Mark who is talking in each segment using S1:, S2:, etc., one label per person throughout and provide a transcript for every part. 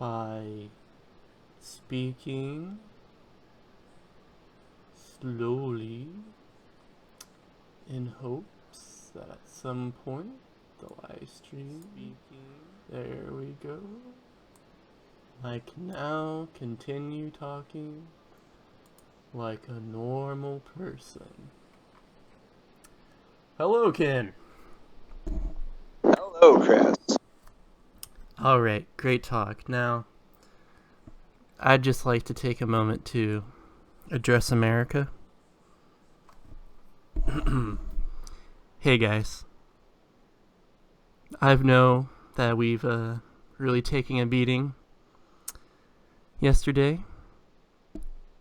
S1: by speaking slowly in hopes that at some point the live stream there we go. I can now continue talking like a normal person. Hello, Ken.
S2: Hello, Chris.
S1: Alright, great talk. Now, I'd just like to take a moment to address America. Hey guys. I know that we've really taken a beating yesterday,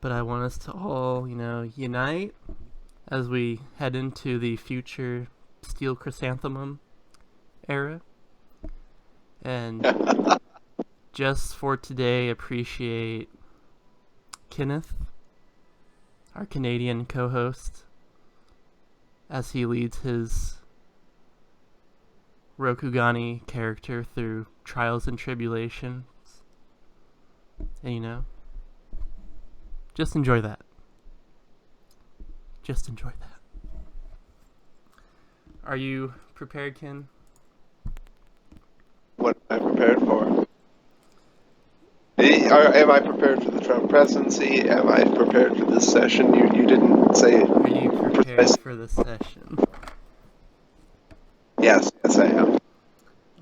S1: but I want us to all, unite as we head into the future Steel Chrysanthemum era. And just for today, appreciate Kenneth, our Canadian co-host, as he leads his Rokugani character through trials and tribulations. And just enjoy that. Just enjoy that. Are you prepared, Ken?
S2: What am I prepared for? Am I prepared for the Trump presidency? Am I prepared for this session? You didn't say.
S1: Are you prepared for the session?
S2: Yes, I am.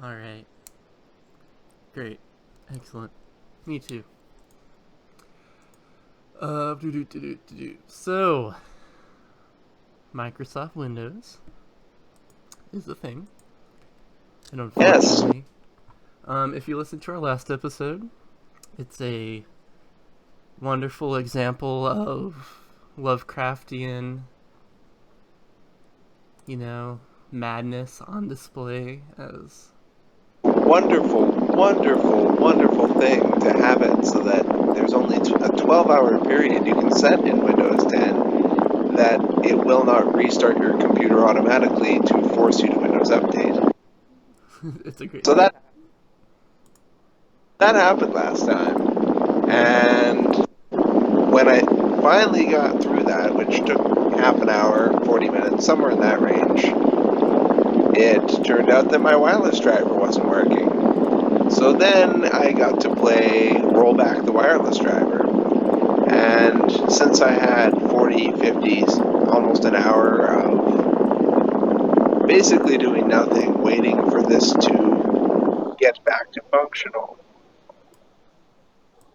S1: Alright. Great. Excellent. Me too. So, Microsoft Windows is a thing. And unfortunately, if you listen to our last episode, it's a wonderful example of Lovecraftian, madness on display as
S2: Wonderful, wonderful, wonderful thing to have it so that there's only a 12-hour period you can set in Windows 10 that it will not restart your computer automatically to force you to Windows Update.
S1: It's a great
S2: So that happened last time, and when I finally got through that, which took half an hour, 40 minutes, somewhere in that range, it turned out that my wireless driver wasn't working. So then I got to play Roll Back the Wireless Driver, and since I had 40, 50, almost an hour of basically doing nothing, waiting for this to get back to functional,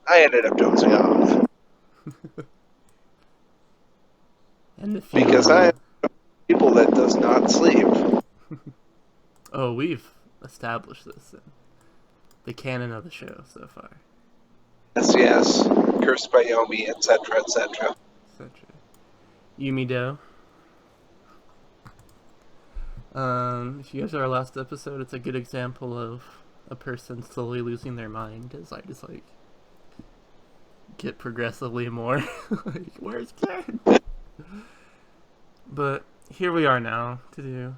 S2: I ended up dozing off.
S1: and the
S2: Because I am people that does not sleep.
S1: Oh, we've established this in the canon of the show so far.
S2: Yes. Cursed by Yomi, etc., etc.
S1: Yumi Do. If you guys are our last episode, it's a good example of a person slowly losing their mind as I just get progressively more where's Ken? But here we are now to do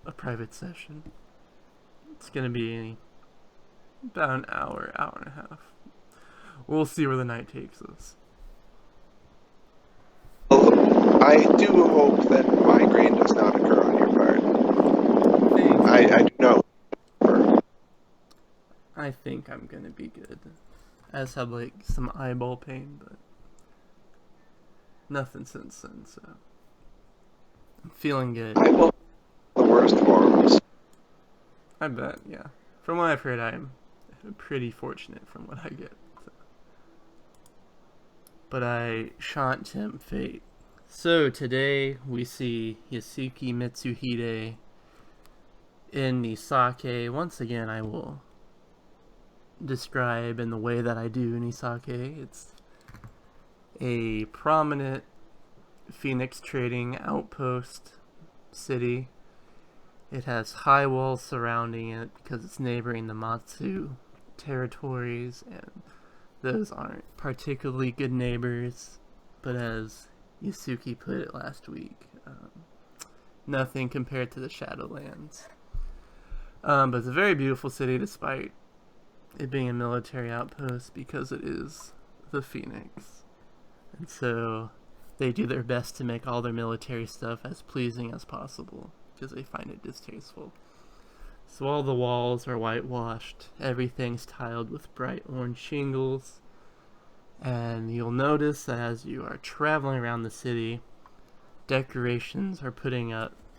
S1: a private session. It's gonna be about an hour and a half. We'll see where the night takes us.
S2: I do hope that migraine does not occur on your part. I do know.
S1: I think I'm gonna be good. I just have some eyeball pain, but nothing since then, so I'm feeling good.
S2: The worst forms.
S1: I bet, yeah. From what I've heard, I'm pretty fortunate from what I get. So. But I shan't tempt fate. So today we see Yasuki Mitsuhide in Nikesake. Once again, I will describe in the way that I do Nikesake. It's a prominent Phoenix trading outpost city. It has high walls surrounding it because it's neighboring the Matsu territories, and those aren't particularly good neighbors. But as Yasuki put it last week, nothing compared to the Shadowlands. But it's a very beautiful city despite it being a military outpost because it is the Phoenix. And so they do their best to make all their military stuff as pleasing as possible because they find it distasteful. So all the walls are whitewashed, everything's tiled with bright orange shingles, and you'll notice that as you are traveling around the city, decorations are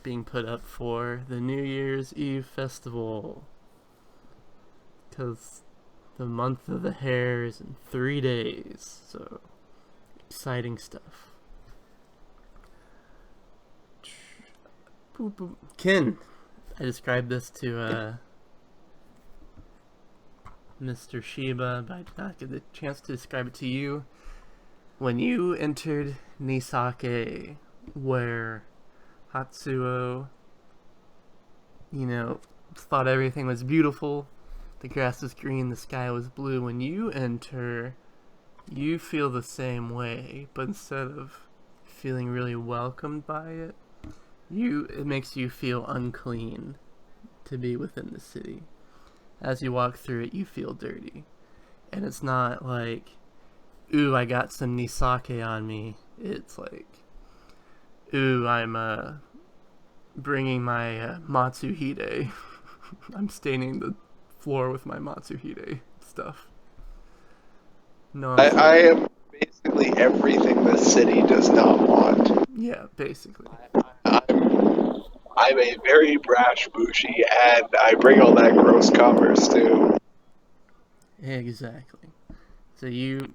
S1: being put up for the New Year's Eve festival. Because the month of the hare is in 3 days, so exciting stuff. Ken, I described this to Mr. Shiba, but I did not get the chance to describe it to you. When you entered Nikesake, where Hatsuo, thought everything was beautiful, the grass was green, the sky was blue, when you enter, you feel the same way, but instead of feeling really welcomed by it, it makes you feel unclean to be within the city. As you walk through it, you feel dirty. And it's not like, ooh, I got some Nikesake on me. It's like, ooh, I'm bringing my Matsuhide. I'm staining the floor with my Matsuhide stuff. No,
S2: I am basically everything the city does not want.
S1: Yeah, basically.
S2: I'm a very brash bushi, and I bring all that gross commerce too.
S1: Exactly. So you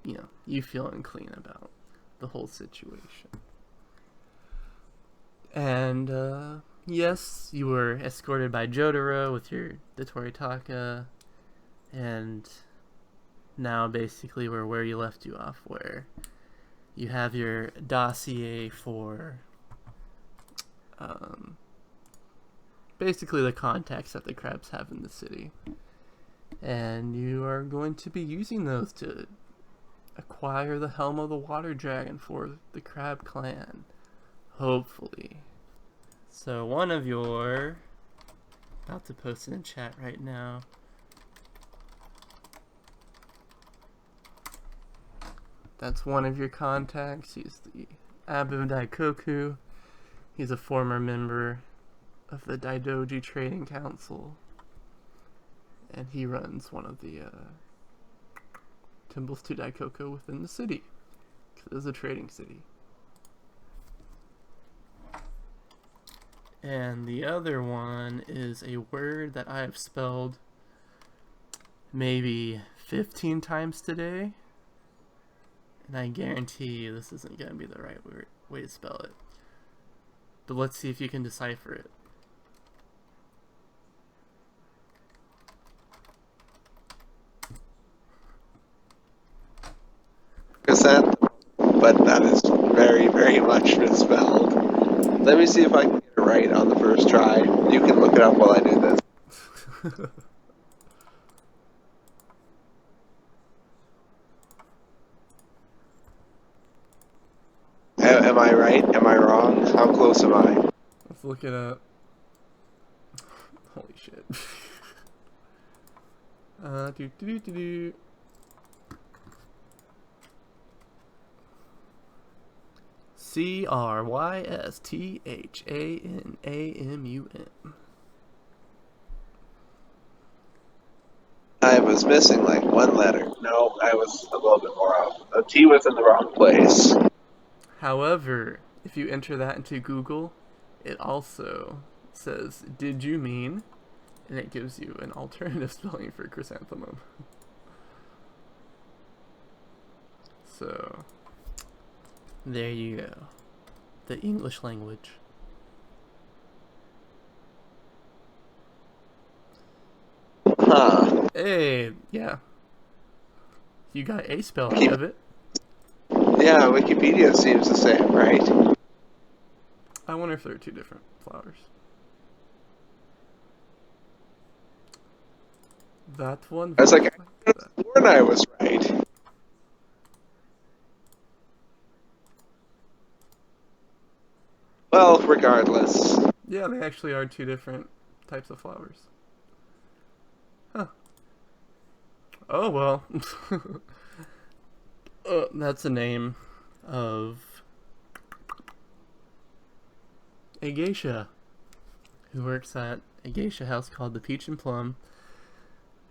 S1: feel unclean about the whole situation. And yes, you were escorted by Jotaro with the Toritaka, and now basically we're where you left you off, where you have your dossier for basically the contacts that the crabs have in the city. And you are going to be using those to acquire the Helm of the Water Dragon for the Crab Clan. Hopefully. So one of your... About to post it in chat right now. That's one of your contacts. He's the Abu Daikoku. He's a former member of the Daidoji Trading Council. And he runs one of the temples to Daikoku within the city. Because it is a trading city. And the other one is a word that I have spelled maybe 15 times today. And I guarantee you this isn't going to be the right way to spell it. But let's see if you can decipher it.
S2: But that is very, very much misspelled. Let me see if I can get it right on the first try. You can look it up while I do this. Am I right? Am I wrong? How close am I?
S1: Let's look it up. Holy shit. CRYSTHANAMUM.
S2: I was missing like one letter. No, I was a little bit more off. The T was in the wrong place.
S1: However, if you enter that into Google, it also says, "Did you mean?" And it gives you an alternative spelling for chrysanthemum. So, there you go. The English language.
S2: Huh.
S1: Hey, yeah. You got a spelling of it.
S2: Yeah, Wikipedia seems the same, right?
S1: I wonder if there are two different flowers. That one.
S2: I was like, I could have sworn I was right. Well, regardless.
S1: Yeah, they actually are two different types of flowers. Huh. Oh, well. That's a name of a geisha who works at a geisha house called the Peach and Plum,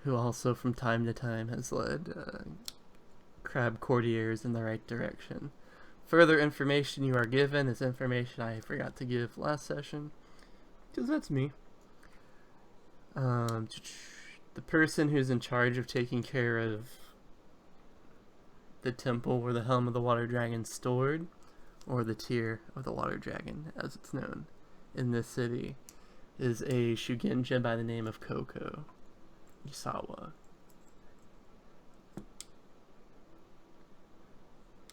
S1: who also from time to time has led crab courtiers in the right direction. Further information you are given is information I forgot to give last session, because that's me. The person who's in charge of taking care of the temple where the helm of the water dragon stored, or the tear of the water dragon, as it's known in this city, is a Shugenja by the name of Koko Isawa.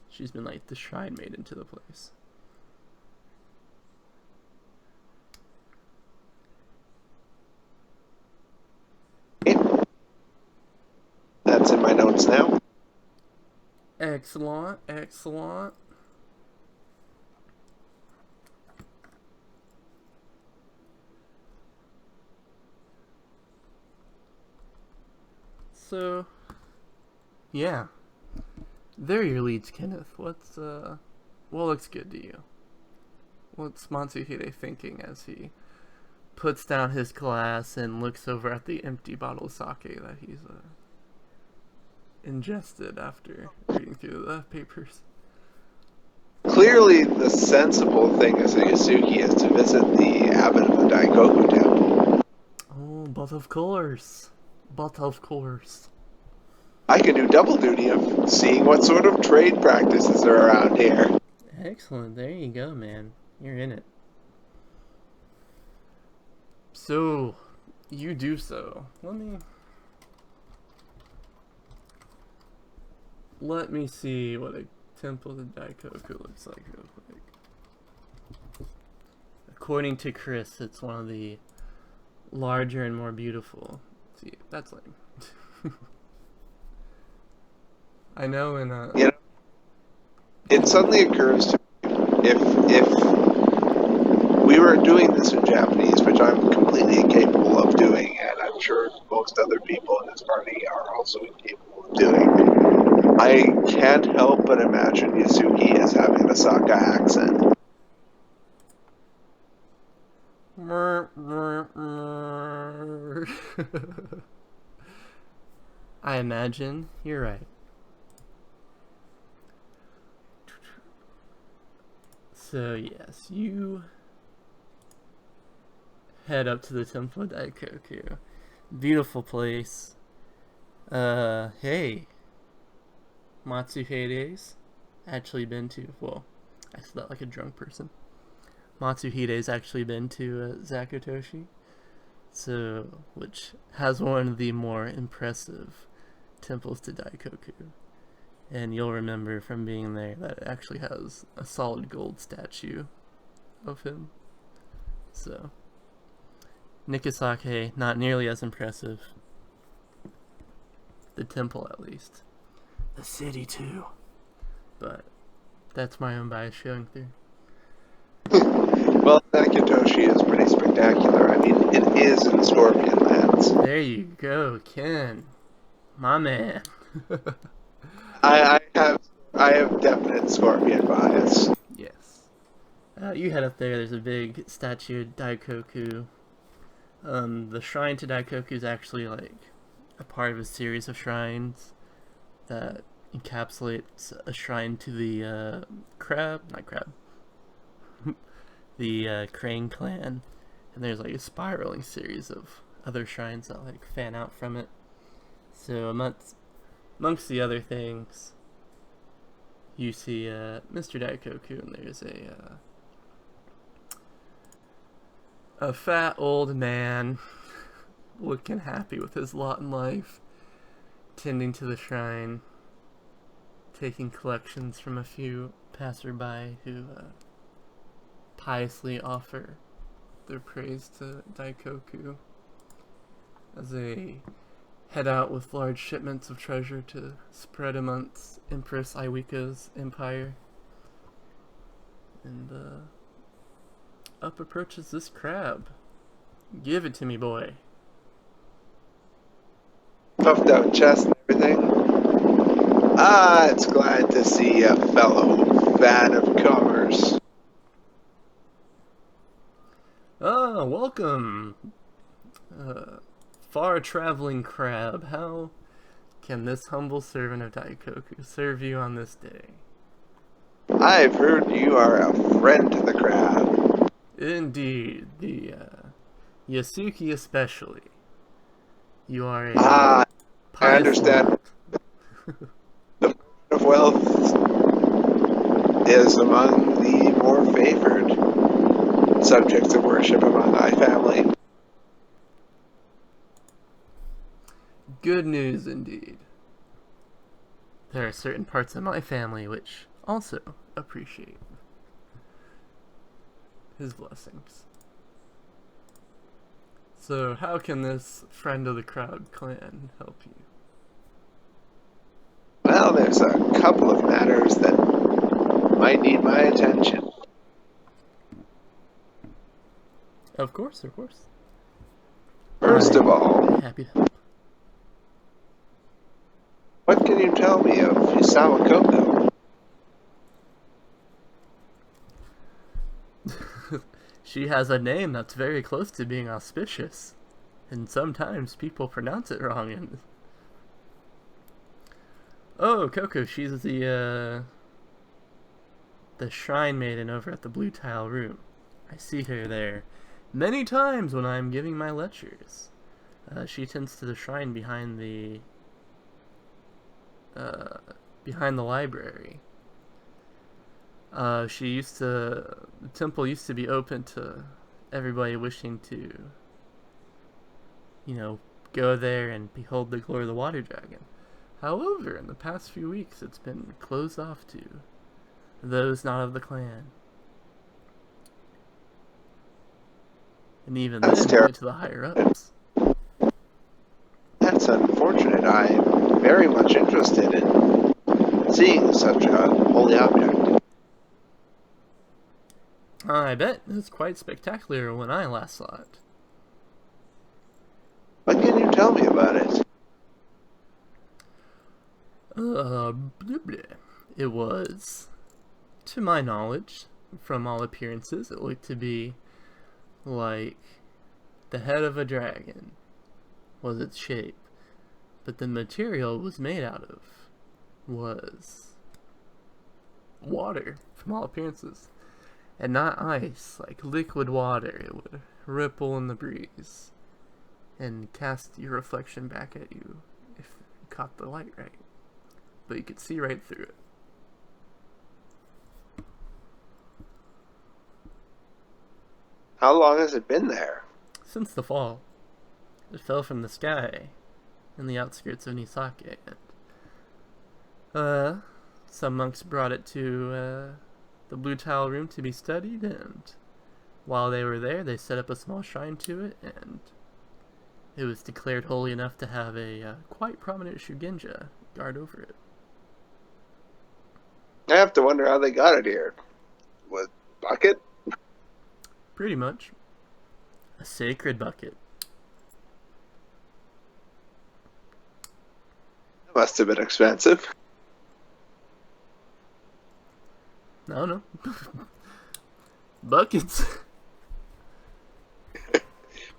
S1: She's been like the shrine maiden to the place.
S2: That's in my notes now.
S1: Excellent, excellent. So, yeah. There are your leads, Kenneth. What looks good to you? What's Matsuhide thinking as he puts down his glass and looks over at the empty bottle of sake that he's ingested after reading through the papers?
S2: Clearly, the sensible thing as a Yasuki is to visit the abbot of the Daikoku temple.
S1: Oh, but of course. But of course.
S2: I can do double duty of seeing what sort of trade practices are around here.
S1: Excellent. There you go, man. You're in it. So, you do so. Let me see what a temple to Daikoku looks like real quick. According to Chris, it's one of the larger and more beautiful. See, that's lame. I know in a...
S2: You know, it suddenly occurs to me, if we were doing this in Japanese, which I'm completely incapable of doing, and I'm sure most other people in this party are also incapable of doing, I can't help but imagine Yasuki as having an Osaka accent.
S1: I imagine you're right. So yes, you head up to the Temple of Daikoku. Beautiful place. Hey, Matsuhide's actually been to, well, I said that like a drunk person. Matsuhide's actually been to Zakutoshi, so, which has one of the more impressive temples to Daikoku. And you'll remember from being there that it actually has a solid gold statue of him. So, Nikesake, not nearly as impressive. The temple, at least. The city, too. But that's my own bias showing through.
S2: Well, Zakutoshi is pretty spectacular. I mean, it is in Scorpion Lands.
S1: There you go, Ken. My man.
S2: I have definite Scorpion bias.
S1: Yes. You head up there, there's a big statue of Daikoku. The shrine to Daikoku is actually like a part of a series of shrines that encapsulates a shrine to the the Crane clan, and there's like a spiraling series of other shrines that like fan out from it. So amongst the other things, you see Mr. Daikoku, and there's a fat old man looking happy with his lot in life, tending to the shrine, taking collections from a few passerby who piously offer their praise to Daikoku as they head out with large shipments of treasure to spread amongst Empress Iwika's empire. And up approaches this crab. Give it to me, boy.
S2: Puffed out chest and It's glad to see a fellow fan of commerce.
S1: Ah, welcome, far-traveling crab. How can this humble servant of Daikoku serve you on this day?
S2: I've heard you are a friend to the crab.
S1: Indeed, the Yasuki especially. You are a
S2: Ah, I
S1: pious
S2: understand.
S1: lord.
S2: The fortune of wealth is among the more favored subjects of worship among my family.
S1: Good news indeed. There are certain parts of my family which also appreciate his blessings. So, how can this friend of the crowd clan help you?
S2: Well, there's a couple of matters that might need my attention.
S1: Of course, of course.
S2: First of
S1: I'm
S2: all,
S1: happy to help.
S2: what can you tell me of Isawa Koko?
S1: She has a name that's very close to being auspicious, and sometimes people pronounce it wrong. And oh, Coco, she's the shrine maiden over at the Blue Tile Room. I see her there many times when I'm giving my lectures. She tends to the shrine uh, behind the library. The temple used to be open to everybody wishing to, you know, go there and behold the glory of the water dragon. However, in the past few weeks, it's been closed off to those not of the clan. And even
S2: That's
S1: then,
S2: terrible.
S1: only to the higher ups.
S2: That's unfortunate. I'm very much interested in seeing such a holy object.
S1: I bet it was quite spectacular when I last saw it.
S2: What can you tell me about it?
S1: Blah, blah. It was, to my knowledge, from all appearances, it looked to be like the head of a dragon was its shape, but the material it was made out of was water, from all appearances, and not ice, like liquid water. It would ripple in the breeze and cast your reflection back at you if you caught the light right, but you could see right through it.
S2: How long has it been there?
S1: Since the fall, it fell from the sky in the outskirts of Nikesake, and some monks brought it to the Blue Tile Room to be studied, and while they were there, they set up a small shrine to it, and it was declared holy enough to have a quite prominent Shugenja guard over it.
S2: I have to wonder how they got it here. With bucket?
S1: Pretty much. A sacred bucket.
S2: That must have been expensive.
S1: No. Buckets.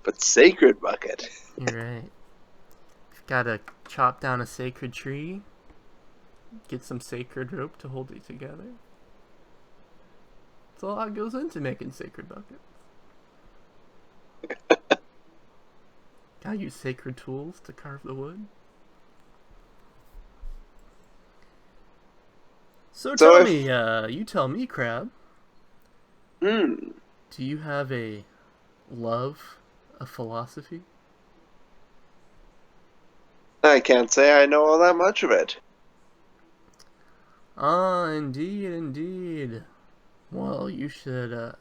S2: But sacred bucket.
S1: You're right. You've gotta chop down a sacred tree, get some sacred rope to hold it together. It's a lot goes into making sacred buckets. Gotta use sacred tools to carve the wood. So you tell me, Crab,
S2: Hmm.
S1: do you have a love of philosophy?
S2: I can't say I know all that much of it.
S1: Ah, indeed. Well, you should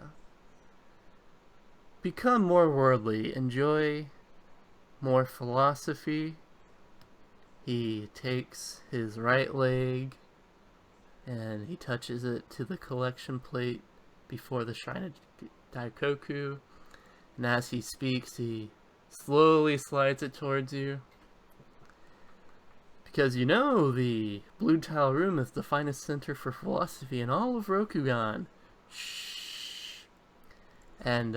S1: become more worldly, enjoy more philosophy. He takes his right leg and he touches it to the collection plate before the shrine of Daikoku. And as he speaks, he slowly slides it towards you. Because you know the Blue Tile Room is the finest center for philosophy in all of Rokugan. Shh. And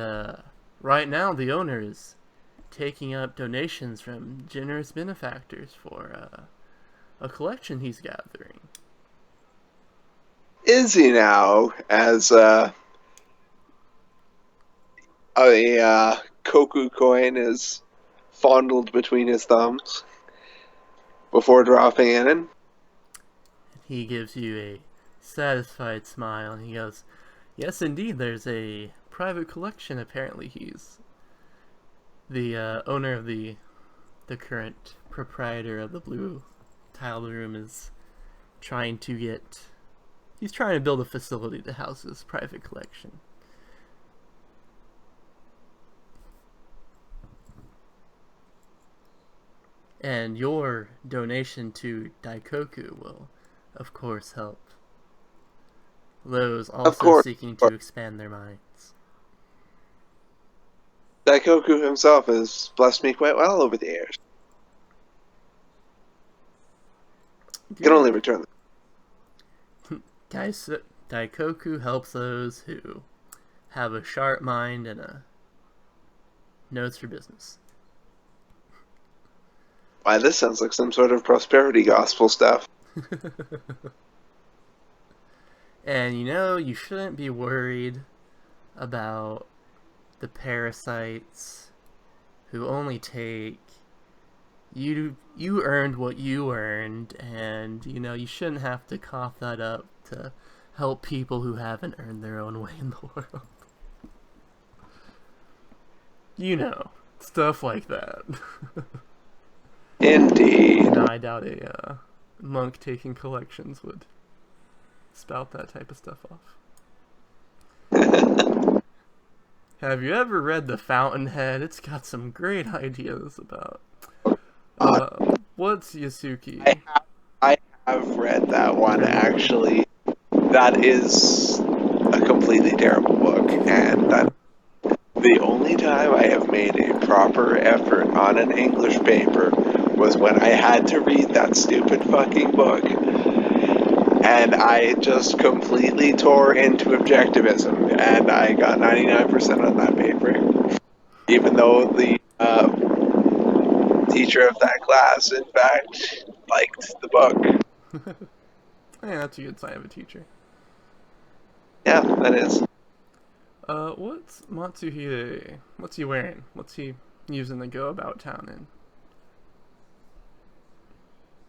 S1: right now the owner is taking up donations from generous benefactors for a collection he's gathering.
S2: Is he now, as a Koku coin is fondled between his thumbs before dropping in?
S1: He gives you a satisfied smile and he goes, "Yes, indeed, there's a private collection. Apparently he's the owner of the current proprietor of the Blue Tile Room is trying to get... He's trying to build a facility to house his private collection." And your donation to Daikoku will, of course, help those also seeking to expand their minds.
S2: Daikoku himself has blessed me quite well over the years.
S1: Good.
S2: Can only return them.
S1: Daikoku helps those who have a sharp mind and a nose for business.
S2: Why, this sounds like some sort of prosperity gospel stuff.
S1: And you know, you shouldn't be worried about the parasites who only take... You earned what you earned, and you know, you shouldn't have to cough that up to help people who haven't earned their own way in the world. You know, stuff like that.
S2: Indeed.
S1: No, I doubt a monk taking collections would spout that type of stuff off. Have you ever read The Fountainhead? It's got some great ideas about what's Yasuki?
S2: I have read that one, actually. That is a completely terrible book, and that the only time I have made a proper effort on an English paper was when I had to read that stupid fucking book. And I just completely tore into objectivism, and I got 99% on that paper. Even though the teacher of that class, in fact, liked the book.
S1: Yeah, that's a good sign of a teacher.
S2: Yeah, that is.
S1: What's Matsuhide? What's he wearing? What's he using to go about town in?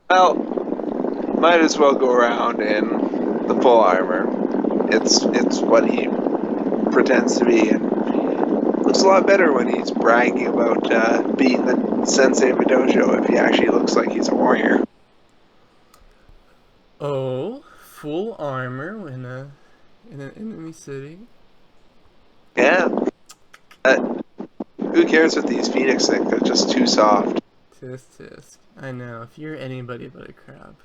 S2: Well, might as well go around in the full armor. It's what he pretends to be, and looks a lot better when he's bragging about being the sensei of a dojo if he actually looks like he's a warrior.
S1: Oh, full armor in an enemy city.
S2: Yeah. Who cares what these Phoenix think? They're just too soft.
S1: Tisk. I know, if you're anybody but a crab.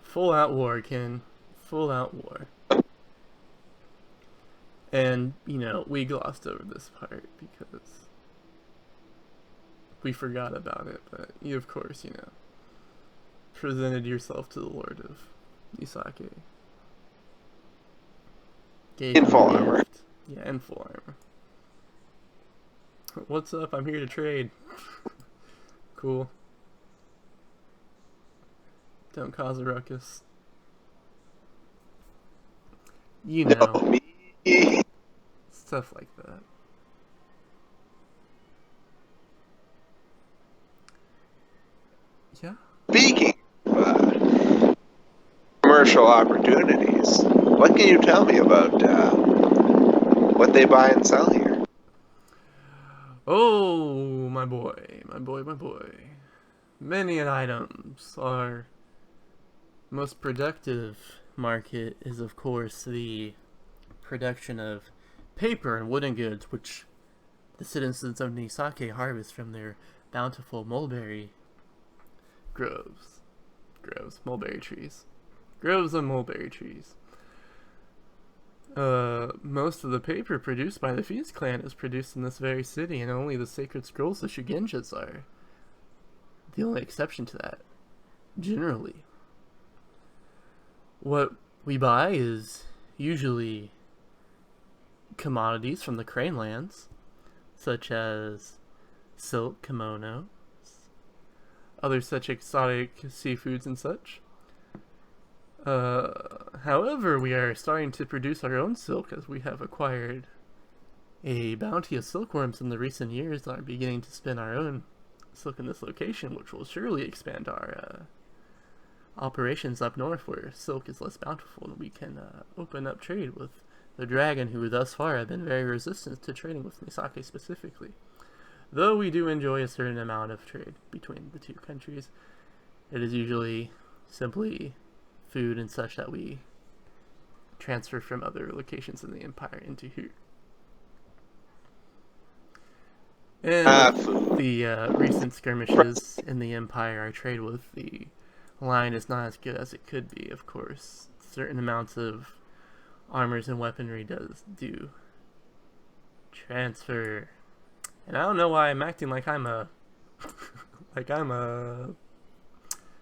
S1: Full out war, Ken. Full out war. And, you know, we glossed over this part because we forgot about it, but you, of course, you know, presented yourself to the Lord of Nikesake.
S2: In full armor.
S1: Yeah, in full armor. What's up? I'm here to trade. Cool. Don't cause a ruckus. You know.
S2: Me.
S1: Stuff like that. Yeah.
S2: Speaking of commercial opportunities, what can you tell me about what they buy and sell here?
S1: Oh, my boy. Many an items. Our most productive market is, of course, the production of paper and wooden goods, which the citizens of Nikesake harvest from their bountiful mulberry groves. Mulberry trees. Groves of mulberry trees. Most of the paper produced by the Phoenix clan is produced in this very city, and only the sacred scrolls of Shugenjas are the only exception to that, generally. What we buy is usually commodities from the Crane lands, such as silk, kimono, other such exotic seafoods and such. However, we are starting to produce our own silk as we have acquired a bounty of silkworms in the recent years and are beginning to spin our own silk in this location, which will surely expand our operations up north where silk is less bountiful and we can open up trade with the dragon, who thus far have been very resistant to trading with Nikesake specifically. Though we do enjoy a certain amount of trade between the two countries, it is usually simply food and such that we transfer from other locations in the Empire into here. And with the recent skirmishes in the Empire, our trade with the line is not as good as it could be, of course. Certain amounts of armors and weaponry do transfer. And I don't know why I'm acting like I'm a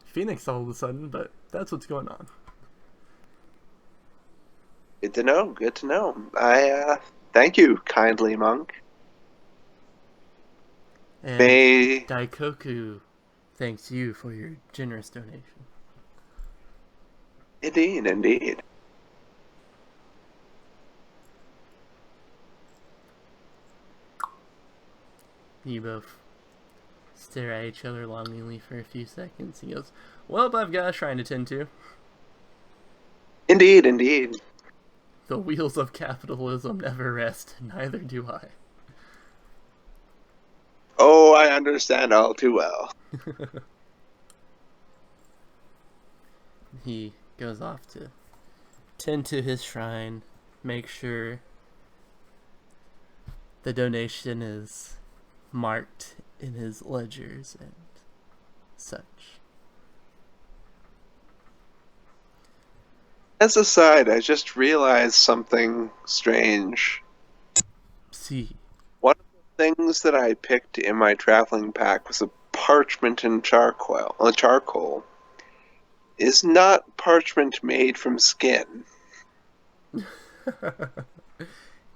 S1: Phoenix all of a sudden, but that's what's going on.
S2: Good to know. Good to know. I thank you, kindly monk.
S1: And Daikoku thanks you for your generous donation.
S2: Indeed, indeed.
S1: You both stare at each other longingly for a few seconds. He goes, "Well, I've got a shrine to tend to."
S2: Indeed, indeed.
S1: The wheels of capitalism never rest, neither do I.
S2: Oh, I understand all too well.
S1: He goes off to tend to his shrine, make sure the donation is marked in his ledgers and such.
S2: As a side, I just realized something strange.
S1: See.
S2: One of the things that I picked in my traveling pack was a parchment and charcoal. Is not parchment made from skin?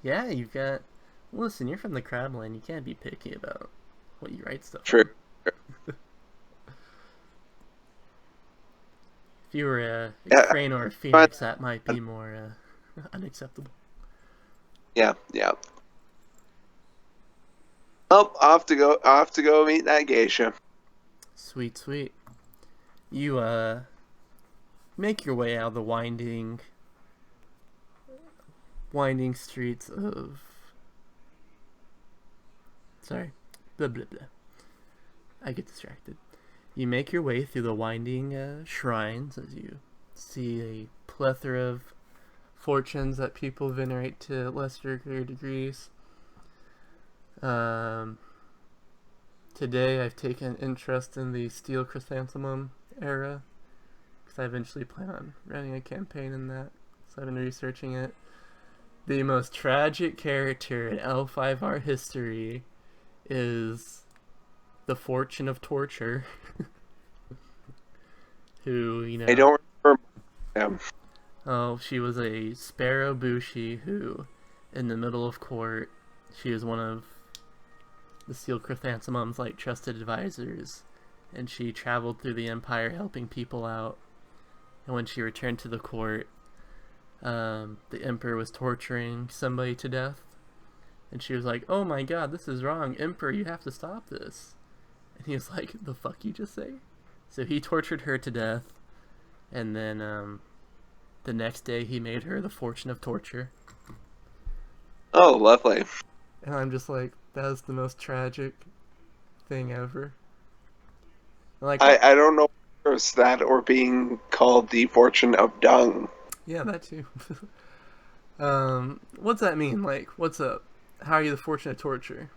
S1: Yeah, you've got... Listen, you're from the Crabland. You can't be picky about what you write stuff
S2: True.
S1: on. If you were a crane or a phoenix, that might be more unacceptable.
S2: Yeah. Oh, off to go meet that geisha.
S1: Sweet. You make your way out of the winding streets of... Sorry. Blah, blah, blah. I get distracted. You make your way through the winding shrines as you see a plethora of fortunes that people venerate to lesser degrees. Today I've taken interest in the Steel Chrysanthemum era because I eventually plan on running a campaign in that, so I've been researching it. The most tragic character in L5 art history is the Fortune of Torture, who, you know...
S2: I don't remember him.
S1: Oh, she was a Sparrow Bushi who, in the middle of court, she was one of the Steel Chrysanthemum's trusted advisors, and she traveled through the Empire helping people out. And when she returned to the court, the Emperor was torturing somebody to death, and she was like, "Oh my god, this is wrong, Emperor, you have to stop this." And he was like, "The fuck you just say?" So he tortured her to death, and then the next day he made her the Fortune of Torture.
S2: Oh, lovely.
S1: And I'm just like, that is the most tragic thing ever.
S2: I don't know if it's that or being called the Fortune of Dung.
S1: Yeah, that too. What's that mean? What's up? How are you the Fortune of Torture?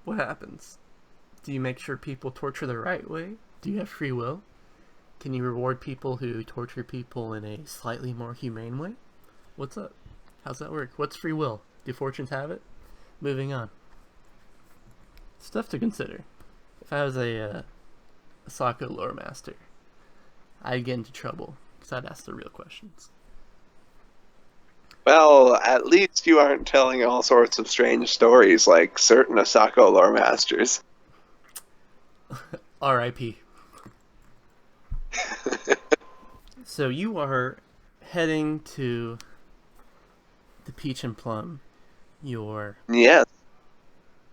S1: What happens? Do you make sure people torture the right way? Do you have free will? Can you reward people who torture people in a slightly more humane way? What's up? How's that work? What's free will? Do fortunes have it? Moving on. Stuff to consider. If I was a Sako lore master, I'd get into trouble because I'd ask the real questions.
S2: Well, at least you aren't telling all sorts of strange stories like certain Asako lore masters.
S1: R.I.P. So you are heading to the Peach and Plum. You're
S2: Yes.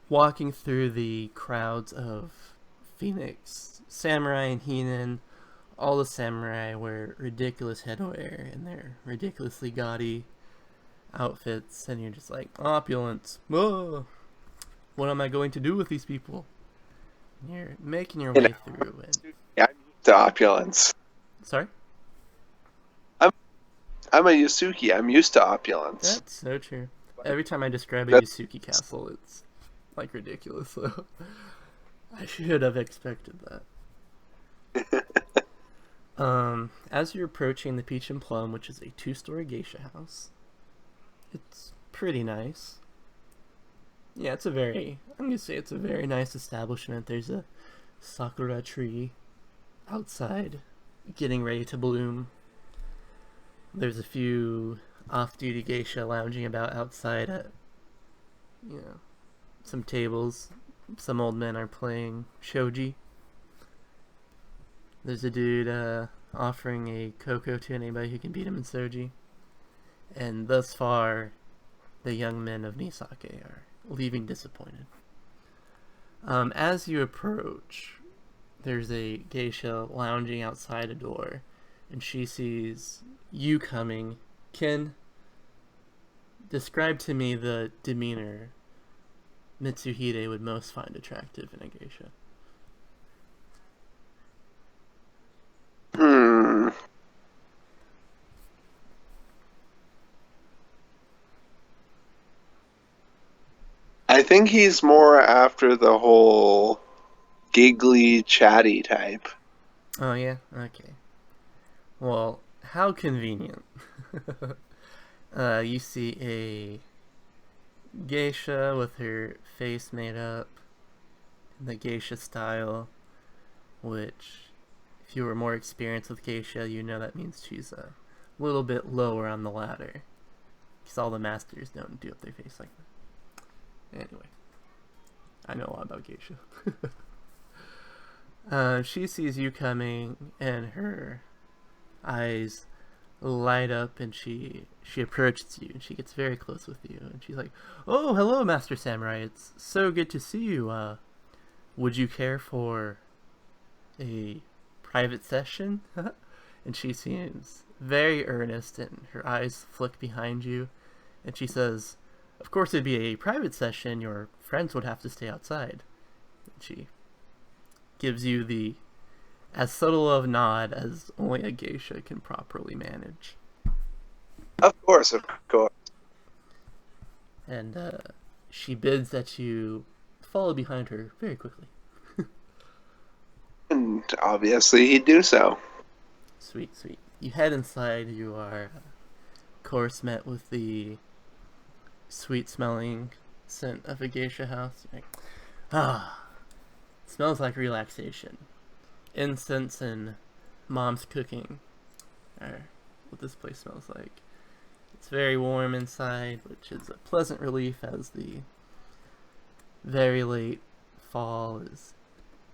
S1: walking through the crowds of Phoenix samurai and Heenan. All the samurai wear ridiculous headwear and their ridiculously gaudy outfits, and you're just like, opulence. Whoa. What am I going to do with these people? And you're making your way through. And
S2: Yeah, I'm used to opulence.
S1: sorry?
S2: I'm a Yusuke. I'm used to opulence.
S1: That's so true. Every time I describe a Yusuke castle, it's like ridiculous. So I should have expected that. As you're approaching the Peach and Plum, which is a 2-story geisha house, it's pretty nice. Yeah, I'm gonna say it's a very nice establishment. There's a sakura tree outside getting ready to bloom. There's a few off-duty geisha lounging about outside at, some tables. Some old men are playing shogi. There's a dude offering a cocoa to anybody who can beat him in soji. And thus far, the young men of Nikesake are leaving disappointed. As you approach, there's a geisha lounging outside a door, and she sees you coming. Ken, describe to me the demeanor Mitsuhide would most find attractive in a geisha.
S2: I think he's more after the whole giggly, chatty type.
S1: Oh, yeah? Okay. Well, how convenient. You see a geisha with her face made up in the geisha style, which, if you were more experienced with geisha, you know that means she's a little bit lower on the ladder. Because all the masters don't do up their face like that. Anyway, I know a lot about geisha. She sees you coming, and her eyes light up, and she approaches you, and she gets very close with you, and she's like, "Oh, hello, Master Samurai. It's so good to see you. Would you care for a private session?" And she seems very earnest, and her eyes flick behind you, and she says, "Of course it'd be a private session. Your friends would have to stay outside." And she gives you the as subtle of nod as only a geisha can properly manage.
S2: Of course, of course.
S1: And she bids that you follow behind her very quickly.
S2: And obviously he'd do so.
S1: Sweet, sweet. You head inside. You are, of course, met with the sweet-smelling scent of a geisha house. You're like, smells like relaxation. Incense and mom's cooking are what this place smells like. It's very warm inside, which is a pleasant relief as the very late fall is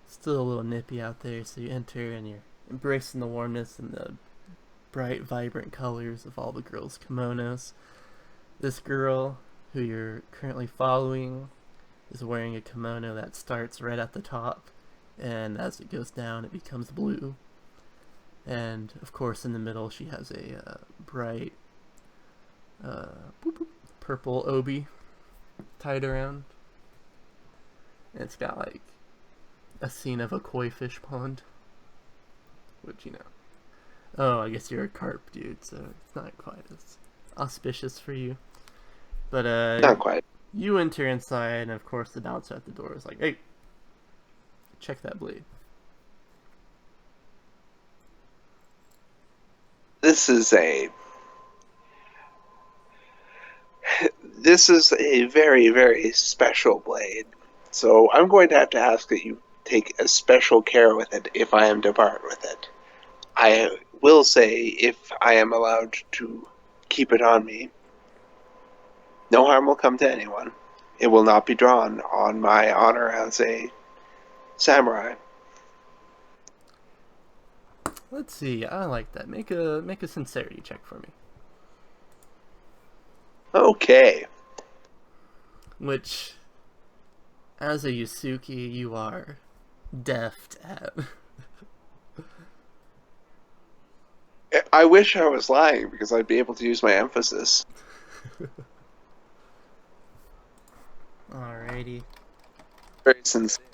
S1: still a little nippy out there. So you enter and you're embracing the warmness and the bright, vibrant colors of all the girls' kimonos. This girl, who you're currently following, is wearing a kimono that starts right at the top, and as it goes down, it becomes blue. And, of course, in the middle, she has a bright purple obi tied around. And it's got, like, a scene of a koi fish pond, which, oh, I guess you're a carp dude, so it's not quite as auspicious for you. But
S2: Not quite.
S1: you enter inside, and of course the bouncer at the door is like, "Hey, check that blade."
S2: This is a very, very special blade. So I'm going to have to ask that you take especial care with it if I am to part with it. I will say, if I am allowed to keep it on me, no harm will come to anyone. It will not be drawn on my honor as a samurai.
S1: Let's see. I like that. Make a sincerity check for me.
S2: Okay.
S1: Which, as a Yusuke, you are deft at.
S2: I wish I was lying because I'd be able to use my emphasis.
S1: Alrighty.
S2: Very sincere.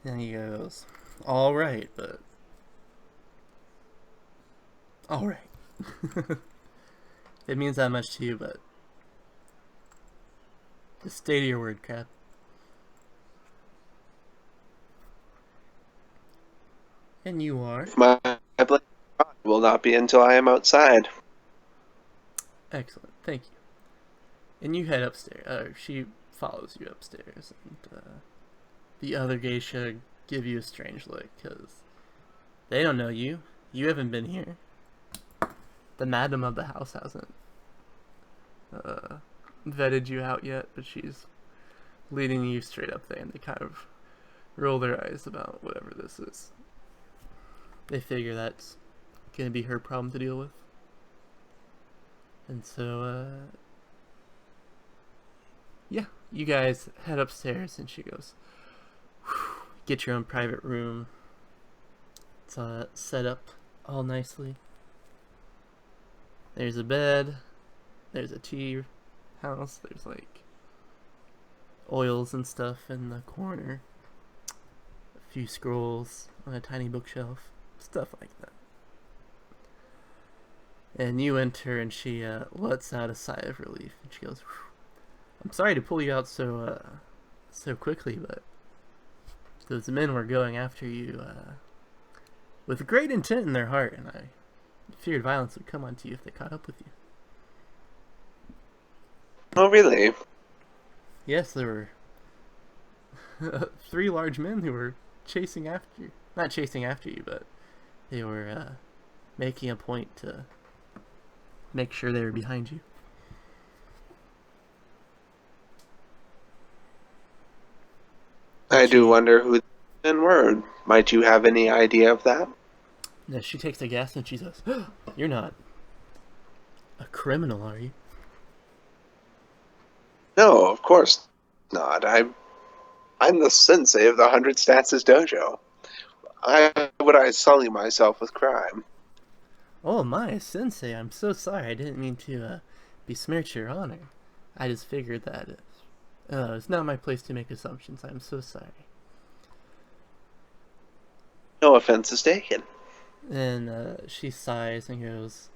S1: And he goes, alright, but. Alright. It means that much to you, but. Just stay to your word, Cap. And you are.
S2: My blade will not be until I am outside.
S1: Excellent, thank you. And you head upstairs. She follows you upstairs, and the other geisha give you a strange look, because they don't know you. You haven't been here. The madam of the house hasn't vetted you out yet, but she's leading you straight up there, and they kind of roll their eyes about whatever this is. They figure that's gonna be her problem to deal with. And so, yeah, you guys head upstairs, and she goes, get your own private room. It's set up all nicely. There's a bed, there's a tea house, there's like oils and stuff in the corner, a few scrolls on a tiny bookshelf, stuff like that. And you enter, and she lets out a sigh of relief, and she goes, I'm sorry to pull you out so quickly, but those men were going after you with great intent in their heart, and I feared violence would come onto you if they caught up with you.
S2: Oh, really?
S1: Yes, there were 3 large men who were chasing after you. Not chasing after you, but they were making a point to make sure they were behind you.
S2: I do wonder who the men were. Might you have any idea of that?
S1: Now she takes a guess, and she says, you're not a criminal, are you?
S2: No, of course not. I'm the sensei of the 100 Stances Dojo. Why would I sully myself with crime?
S1: Oh my, sensei, I'm so sorry. I didn't mean to besmirch your honor. I just figured that it's not my place to make assumptions. I'm so sorry.
S2: No offense is taken.
S1: And she sighs and goes,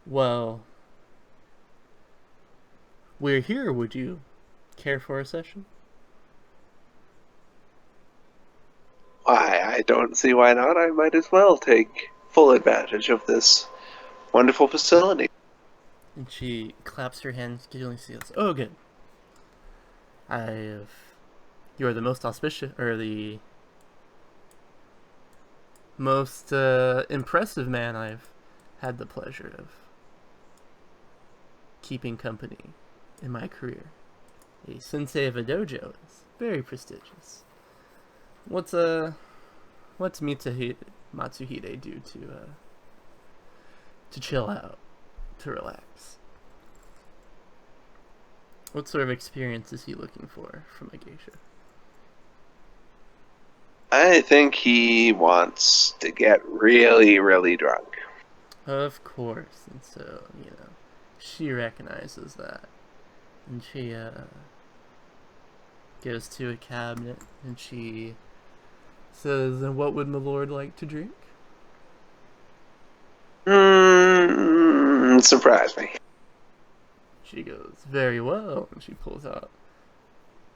S1: well, we're here. Would you care for a session?
S2: Why, I don't see why not. I might as well take full advantage of this wonderful facility.
S1: And she claps her hands giddy. She goes, oh, good. You are the most auspicious, or the most impressive man I've had the pleasure of keeping company in my career. A sensei of a dojo is very prestigious. What's Matsuhide do to chill out, to relax? What sort of experience is he looking for from a geisha?
S2: I think he wants to get really, really drunk.
S1: Of course, and so, she recognizes that. And she goes to a cabinet, and she says, and what would my lord like to drink?
S2: Surprise me.
S1: She goes, very well, and she pulls out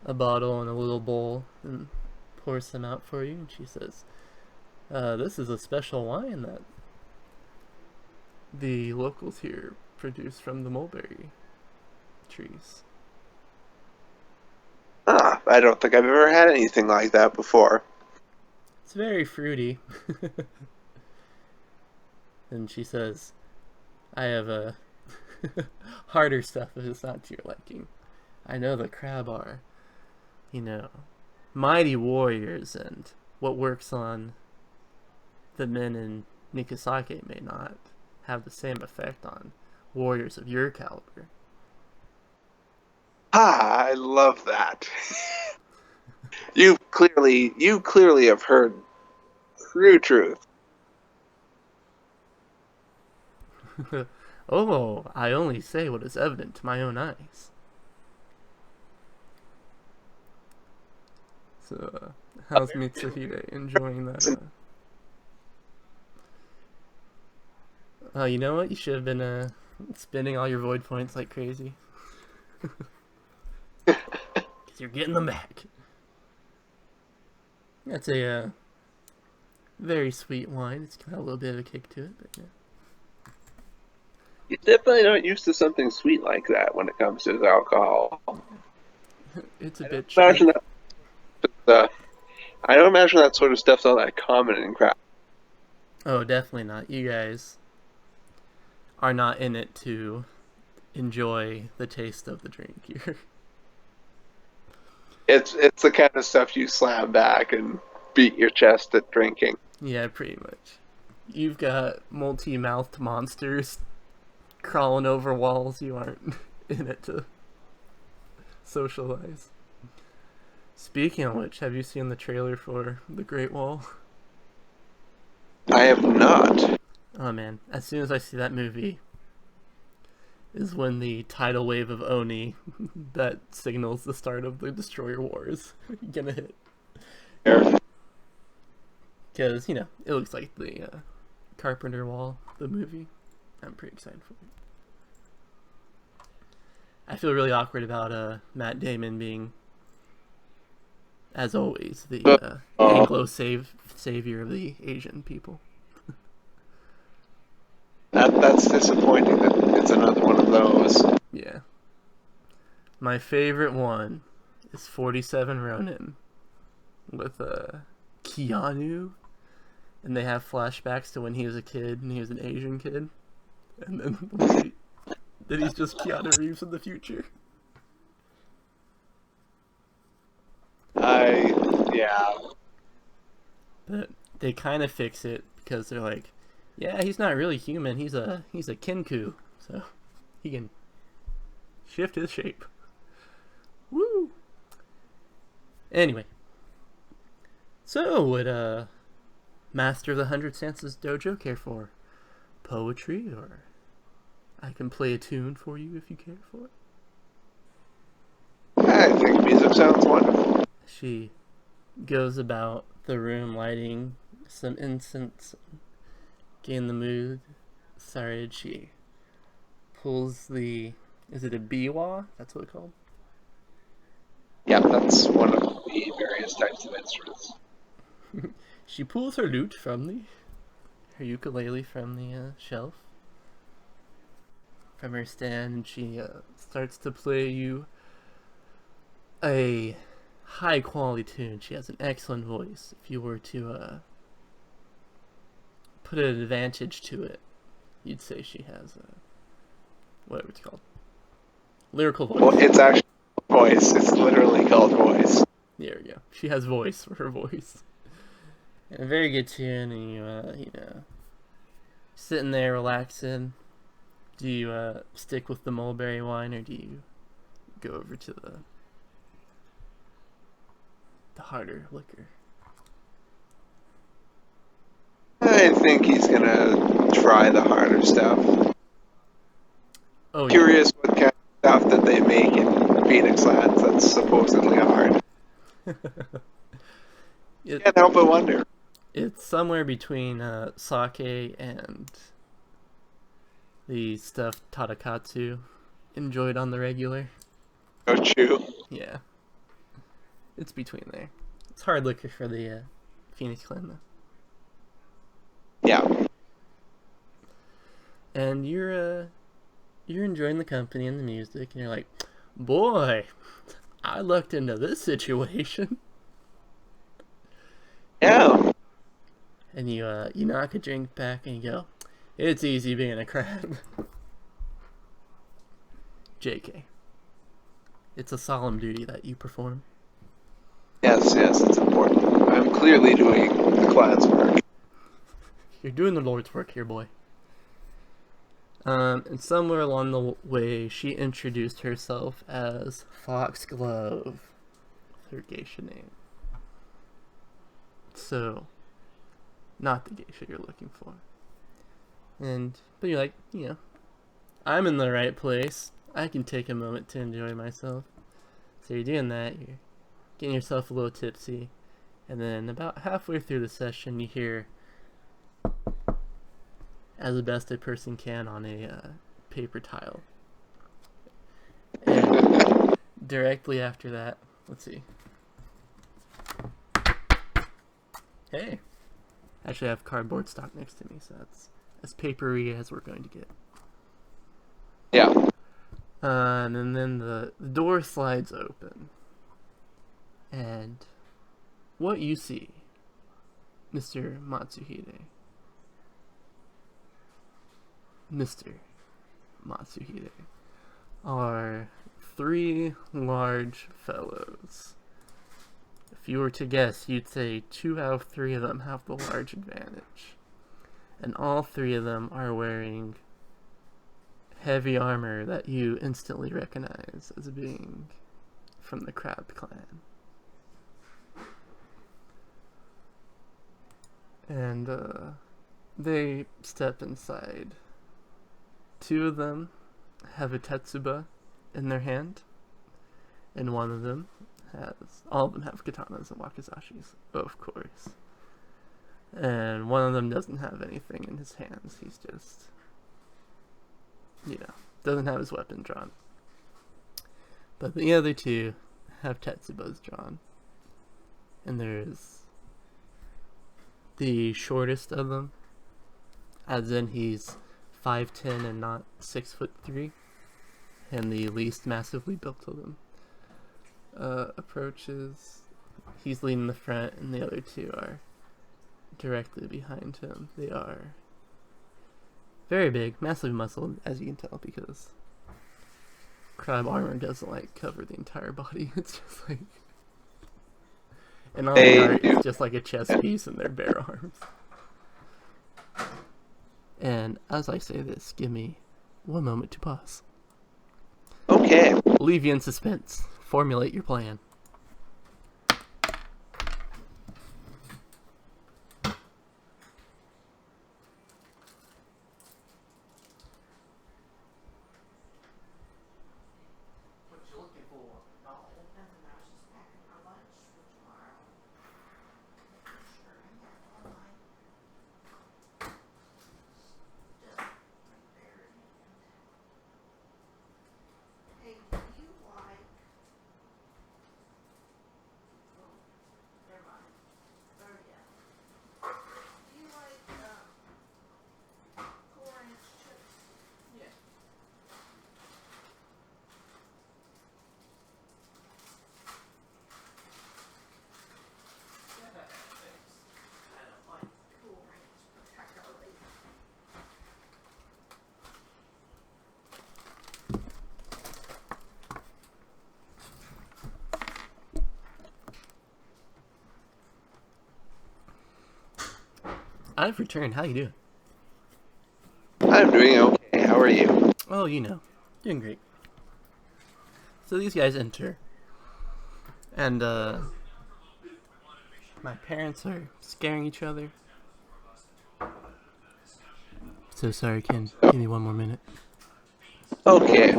S1: a bottle and a little bowl and pours some out for you, and she says, this is a special wine that the locals here produced from the mulberry trees.
S2: I don't think I've ever had anything like that before.
S1: It's very fruity. And she says, I have a harder stuff if it's not to your liking. I know the crab are, mighty warriors, and what works on the men in Nikesake may not have the same effect on warriors of your caliber.
S2: I love that. You clearly have heard true truth.
S1: Oh, I only say what is evident to my own eyes. So, how's Mitsuhide enjoying that? You know what? You should have been spending all your void points like crazy. Because you're getting them back. That's a very sweet wine. It's got a little bit of a kick to it, but yeah.
S2: You definitely not used to something sweet like that when it comes to alcohol.
S1: It's a bit
S2: imagine that, I don't imagine that sort of stuff's all that common in craft.
S1: Oh, definitely not. You guys are not in it to enjoy the taste of the drink here.
S2: It's the kind of stuff you slam back and beat your chest at drinking.
S1: Yeah, pretty much. You've got multi-mouthed monsters crawling over walls. You aren't in it to socialize. Speaking of which, have you seen the trailer for The Great Wall?
S2: I have not.
S1: Oh man, as soon as I see that movie is when the tidal wave of Oni that signals the start of the Destroyer War is gonna hit. Because, it looks like the Carpenter Wall, the movie. I'm pretty excited for it. I feel really awkward about Matt Damon being, as always, the Anglo savior of the Asian people.
S2: That's disappointing that it's another one of those.
S1: Yeah. My favorite one is 47 Ronin with Keanu, and they have flashbacks to when he was a kid and he was an Asian kid, and then he's just Keanu Reeves in the future.
S2: Yeah.
S1: But they kind of fix it because they're like, yeah, he's not really human. He's a Kinku, so he can shift his shape. Woo. Anyway, so would Master of the 100 Stances Dojo care for poetry, or I can play a tune for you if you care for it?
S2: I think music sounds wonderful.
S1: She goes about the room lighting some incense, getting the mood started. She pulls is it a biwa? That's what it's called?
S2: Yeah, that's one of the various types of instruments.
S1: She pulls her lute from her ukulele from the shelf, from her stand, and she starts to play you a high quality tune. She has an excellent voice. If you were to put an advantage to it, you'd say she has whatever it's called, lyrical voice.
S2: Well, it's actually voice. It's literally called voice.
S1: There we go. She has voice for her voice. And a very good tune, and you sitting there relaxing. Do you stick with the mulberry wine, or do you go over to the harder liquor?
S2: I think he's gonna try the harder stuff.
S1: Oh,
S2: Curious what kind of stuff that they make in Phoenix Lands that's supposedly hard. Can't help but wonder.
S1: It's somewhere between sake and the stuff Tadakatsu enjoyed on the regular.
S2: No chew.
S1: Yeah. It's between there. It's hard liquor for the Phoenix Clan, though.
S2: Yeah.
S1: And you're you're enjoying the company and the music, and you're like, boy, I lucked into this situation.
S2: Yeah.
S1: And you knock a drink back and you go, it's easy being a crab. JK. It's a solemn duty that you perform.
S2: Yes, it's important. I'm clearly doing the clad's work.
S1: You're doing the Lord's work here, boy. And somewhere along the way, she introduced herself as Foxglove, her geisha name. So, not the geisha you're looking for. But you're like, I'm in the right place. I can take a moment to enjoy myself. So you're doing that. You're getting yourself a little tipsy. And then about halfway through the session, you hear, as best a person can on a paper tile. And directly after that, let's see. Hey. Actually, I have cardboard stock next to me, so that's as papery as we're going to get.
S2: Yeah.
S1: And then the door slides open. And what you see, Mr. Matsuhide, are three large fellows. If you were to guess, you'd say 2 out of 3 of them have the large advantage. And all 3 of them are wearing heavy armor that you instantly recognize as being from the Crab Clan. And they step inside. 2 of them have a tetsuba in their hand, and one of them all of them have katanas and wakizashis, of course. And one of them doesn't have anything in his hands. He's just, doesn't have his weapon drawn. But the other 2 have tetsubas drawn. And there's the shortest of them, as in he's 5'10" and not 6'3", and the least massively built of them approaches. He's leading the front, and the other 2 are directly behind him. They are very big, massively muscled, as you can tell, because crab armor doesn't cover the entire body. It's just and all they are is just like a chest piece and their bare arms. And as I say this, give me 1 moment to pause.
S2: Okay.
S1: Leave you in suspense. Formulate your plan. I've returned. How you doing?
S2: I'm doing okay. How are you?
S1: Oh, doing great. So these guys enter, and my parents are scaring each other. So sorry, Ken. Give me 1 more minute.
S2: Okay.